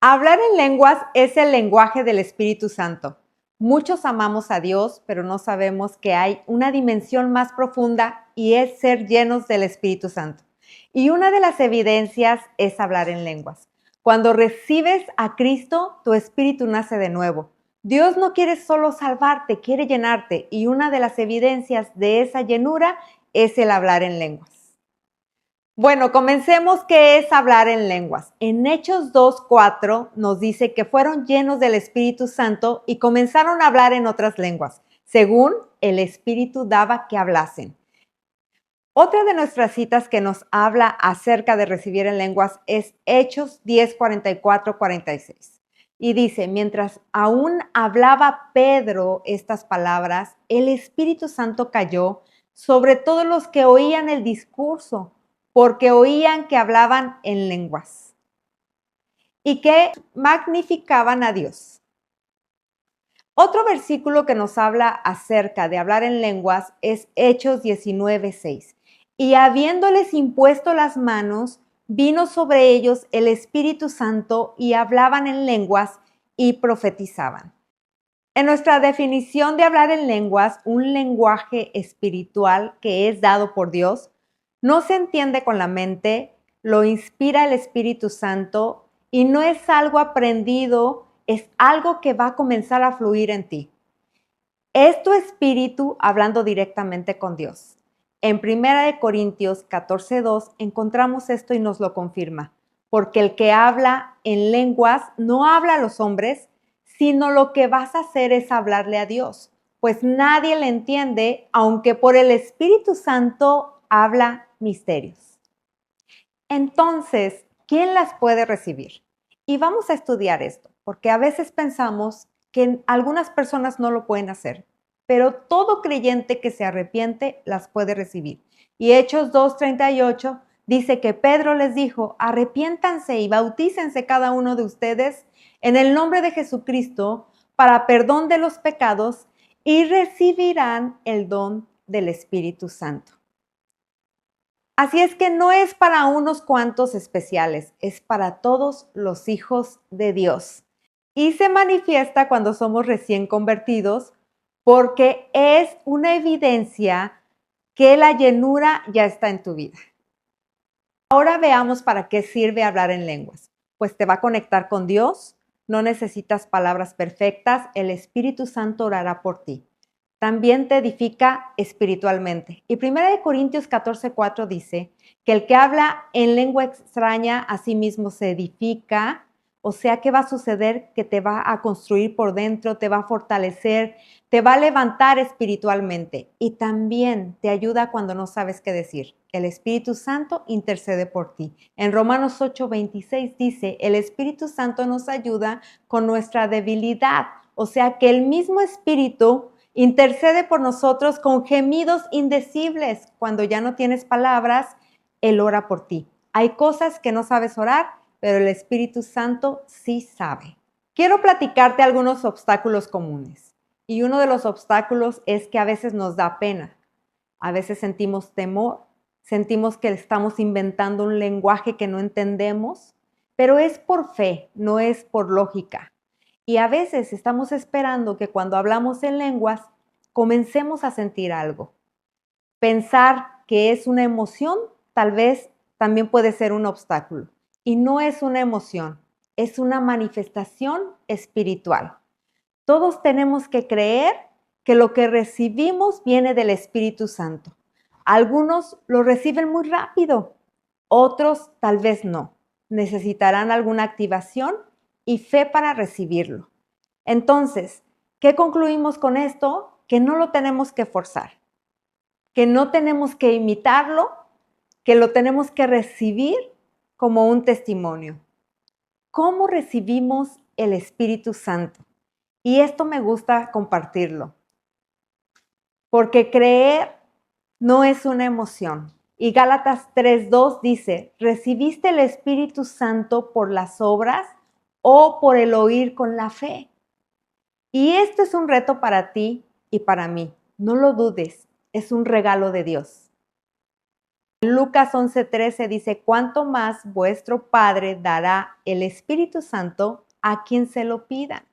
Hablar en lenguas es el lenguaje del Espíritu Santo. Muchos amamos a Dios, pero no sabemos que hay una dimensión más profunda y es ser llenos del Espíritu Santo. Y una de las evidencias es hablar en lenguas. Cuando recibes a Cristo, tu espíritu nace de nuevo. Dios no quiere solo salvarte, quiere llenarte. Y una de las evidencias de esa llenura es el hablar en lenguas. Bueno, comencemos qué es hablar en lenguas. En Hechos 2:4 nos dice que fueron llenos del Espíritu Santo y comenzaron a hablar en otras lenguas, según el Espíritu daba que hablasen. Otra de nuestras citas que nos habla acerca de recibir en lenguas es Hechos 10:44-46. Y dice, mientras aún hablaba Pedro estas palabras, el Espíritu Santo cayó sobre todos los que oían el discurso, porque oían que hablaban en lenguas y que magnificaban a Dios. Otro versículo que nos habla acerca de hablar en lenguas es Hechos 19:6. Y habiéndoles impuesto las manos, vino sobre ellos el Espíritu Santo y hablaban en lenguas y profetizaban. En nuestra definición de hablar en lenguas, un lenguaje espiritual que es dado por Dios, no se entiende con la mente, lo inspira el Espíritu Santo y no es algo aprendido, es algo que va a comenzar a fluir en ti. Es tu espíritu hablando directamente con Dios. En 1 Corintios 14:2 encontramos esto y nos lo confirma. Porque el que habla en lenguas no habla a los hombres, sino lo que vas a hacer es hablarle a Dios. Pues nadie le entiende, aunque por el Espíritu Santo habla misterios. Entonces, ¿quién las puede recibir? Y vamos a estudiar esto, porque a veces pensamos que algunas personas no lo pueden hacer, pero todo creyente que se arrepiente las puede recibir. Y Hechos 2:38 dice que Pedro les dijo, arrepiéntanse y bautícense cada uno de ustedes en el nombre de Jesucristo para perdón de los pecados y recibirán el don del Espíritu Santo. Así es que no es para unos cuantos especiales, es para todos los hijos de Dios. Y se manifiesta cuando somos recién convertidos porque es una evidencia que la llenura ya está en tu vida. Ahora veamos para qué sirve hablar en lenguas. Pues te va a conectar con Dios, no necesitas palabras perfectas, el Espíritu Santo orará por ti. También te edifica espiritualmente. Y 1 Corintios 14:4 dice que el que habla en lengua extraña a sí mismo se edifica, o sea que va a suceder que te va a construir por dentro, te va a fortalecer, te va a levantar espiritualmente y también te ayuda cuando no sabes qué decir. El Espíritu Santo intercede por ti. En Romanos 8:26 dice, el Espíritu Santo nos ayuda con nuestra debilidad, o sea que el mismo Espíritu intercede por nosotros con gemidos indecibles. Cuando ya no tienes palabras, Él ora por ti. Hay cosas que no sabes orar, pero el Espíritu Santo sí sabe. Quiero platicarte algunos obstáculos comunes. Y uno de los obstáculos es que a veces nos da pena. A veces sentimos temor, sentimos que estamos inventando un lenguaje que no entendemos, pero es por fe, no es por lógica. Y a veces estamos esperando que cuando hablamos en lenguas comencemos a sentir algo. Pensar que es una emoción tal vez también puede ser un obstáculo. Y no es una emoción, es una manifestación espiritual. Todos tenemos que creer que lo que recibimos viene del Espíritu Santo. Algunos lo reciben muy rápido, otros tal vez no. Necesitarán alguna activación y fe para recibirlo. Entonces, ¿qué concluimos con esto? Que no lo tenemos que forzar, que no tenemos que imitarlo, que lo tenemos que recibir como un testimonio. ¿Cómo recibimos el Espíritu Santo? Y esto me gusta compartirlo, porque creer no es una emoción. Y Gálatas 3:2 dice, ¿recibiste el Espíritu Santo por las obras o por el oír con la fe? Y esto es un reto para ti y para mí. No lo dudes, es un regalo de Dios. Lucas 11:13 dice, ¿cuánto más vuestro Padre dará el Espíritu Santo a quien se lo pida?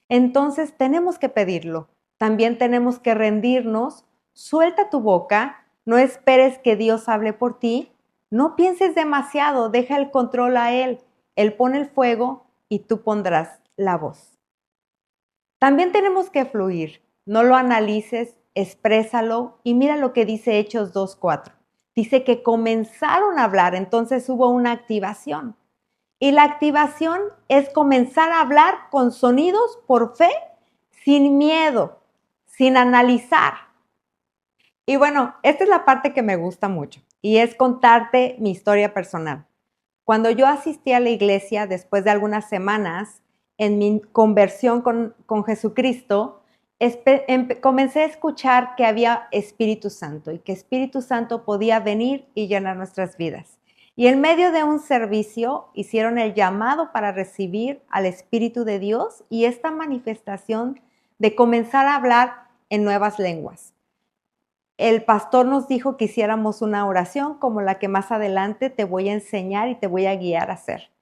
Entonces tenemos que pedirlo. También tenemos que rendirnos. Suelta tu boca. No esperes que Dios hable por ti. No pienses demasiado. Deja el control a Él. Él pone el fuego y tú pondrás la voz. También tenemos que fluir. No lo analices, exprésalo y mira lo que dice Hechos 2:4. Dice que comenzaron a hablar, entonces hubo una activación. Y la activación es comenzar a hablar con sonidos por fe, sin miedo, sin analizar. Y bueno, esta es la parte que me gusta mucho y es contarte mi historia personal. Cuando yo asistí a la iglesia después de algunas semanas en mi conversión con Jesucristo, comencé a escuchar que había Espíritu Santo y que Espíritu Santo podía venir y llenar nuestras vidas. Y en medio de un servicio hicieron el llamado para recibir al Espíritu de Dios y esta manifestación de comenzar a hablar en nuevas lenguas. El pastor nos dijo que hiciéramos una oración como la que más adelante te voy a enseñar y te voy a guiar a hacer.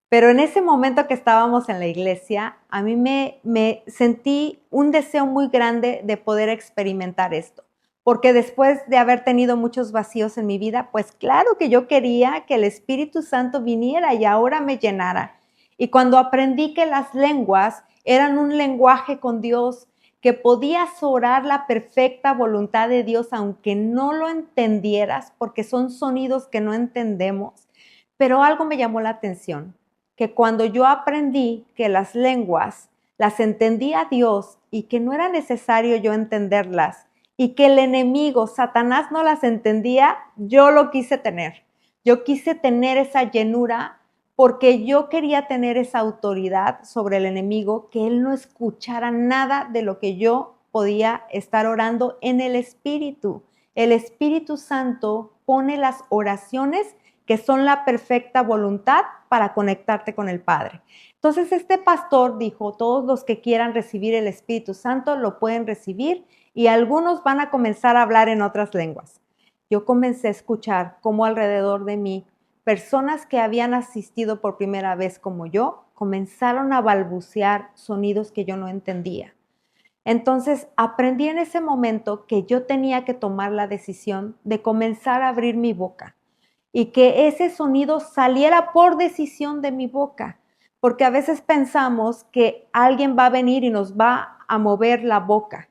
Pero en ese momento que estábamos en la iglesia, a mí me sentí un deseo muy grande de poder experimentar esto. Porque después de haber tenido muchos vacíos en mi vida, pues claro que yo quería que el Espíritu Santo viniera y ahora me llenara. Y cuando aprendí que las lenguas eran un lenguaje con Dios, que podías orar la perfecta voluntad de Dios aunque no lo entendieras, porque son sonidos que no entendemos, pero algo me llamó la atención, que cuando yo aprendí que las lenguas las entendía Dios y que no era necesario yo entenderlas y que el enemigo, Satanás, no las entendía, yo lo quise tener. Yo quise tener esa llenura porque yo quería tener esa autoridad sobre el enemigo, que él no escuchara nada de lo que yo podía estar orando en el Espíritu. El Espíritu Santo pone las oraciones que son la perfecta voluntad para conectarte con el Padre. Entonces este pastor dijo, todos los que quieran recibir el Espíritu Santo lo pueden recibir y algunos van a comenzar a hablar en otras lenguas. Yo comencé a escuchar cómo alrededor de mí personas que habían asistido por primera vez como yo comenzaron a balbucear sonidos que yo no entendía. Entonces aprendí en ese momento que yo tenía que tomar la decisión de comenzar a abrir mi boca y que ese sonido saliera por decisión de mi boca, porque a veces pensamos que alguien va a venir y nos va a mover la boca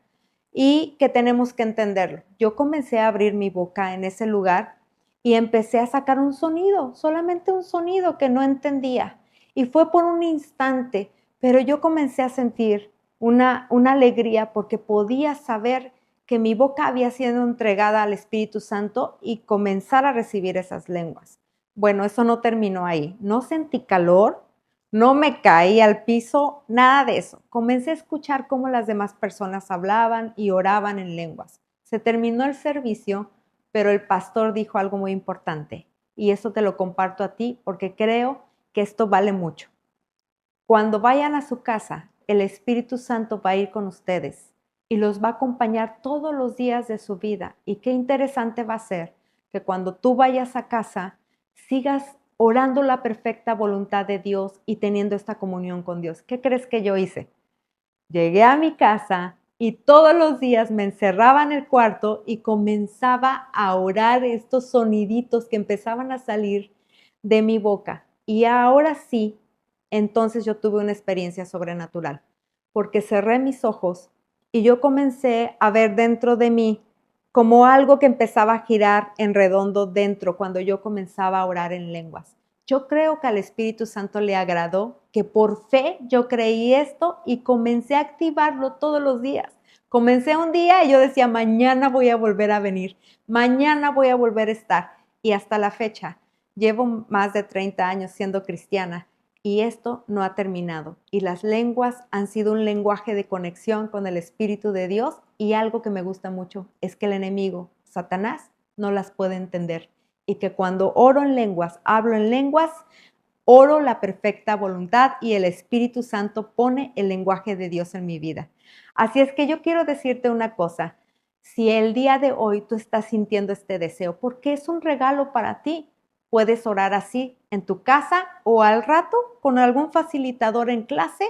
y que tenemos que entenderlo. Yo comencé a abrir mi boca en ese lugar y empecé a sacar un sonido, solamente un sonido que no entendía. Y fue por un instante, pero yo comencé a sentir una alegría porque podía saber que mi boca había sido entregada al Espíritu Santo y comenzar a recibir esas lenguas. Bueno, eso no terminó ahí. No sentí calor, no me caí al piso, nada de eso. Comencé a escuchar cómo las demás personas hablaban y oraban en lenguas. Se terminó el servicio, pero el pastor dijo algo muy importante y eso te lo comparto a ti porque creo que esto vale mucho. Cuando vayan a su casa, el Espíritu Santo va a ir con ustedes y los va a acompañar todos los días de su vida. Y qué interesante va a ser que cuando tú vayas a casa, sigas orando la perfecta voluntad de Dios y teniendo esta comunión con Dios. ¿Qué crees que yo hice? Llegué a mi casa y todos los días me encerraba en el cuarto y comenzaba a orar estos soniditos que empezaban a salir de mi boca. Y ahora sí, entonces yo tuve una experiencia sobrenatural, porque cerré mis ojos y yo comencé a ver dentro de mí como algo que empezaba a girar en redondo dentro cuando yo comenzaba a orar en lenguas. Yo creo que al Espíritu Santo le agradó que por fe yo creí esto y comencé a activarlo todos los días. Comencé un día y yo decía, mañana voy a volver a venir, mañana voy a volver a estar. Y hasta la fecha, llevo más de 30 años siendo cristiana y esto no ha terminado. Y las lenguas han sido un lenguaje de conexión con el Espíritu de Dios y algo que me gusta mucho es que el enemigo, Satanás, no las puede entender. Y que cuando oro en lenguas, hablo en lenguas, oro la perfecta voluntad y el Espíritu Santo pone el lenguaje de Dios en mi vida. Así es que yo quiero decirte una cosa. Si el día de hoy tú estás sintiendo este deseo, porque es un regalo para ti, puedes orar así en tu casa o al rato con algún facilitador en clase,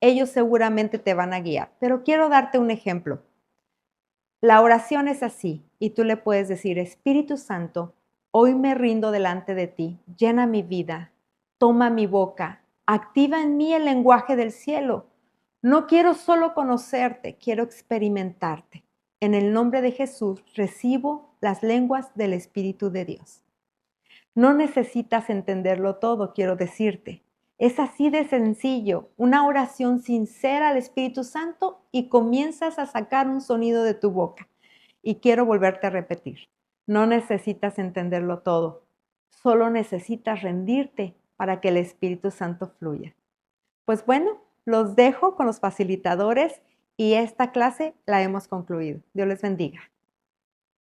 ellos seguramente te van a guiar. Pero quiero darte un ejemplo. La oración es así y tú le puedes decir, Espíritu Santo, hoy me rindo delante de ti, llena mi vida, toma mi boca, activa en mí el lenguaje del cielo. No quiero solo conocerte, quiero experimentarte. En el nombre de Jesús recibo las lenguas del Espíritu de Dios. No necesitas entenderlo todo, quiero decirte. Es así de sencillo, una oración sincera al Espíritu Santo y comienzas a sacar un sonido de tu boca. Y quiero volverte a repetir, no necesitas entenderlo todo, solo necesitas rendirte para que el Espíritu Santo fluya. Pues bueno, los dejo con los facilitadores y esta clase la hemos concluido. Dios les bendiga.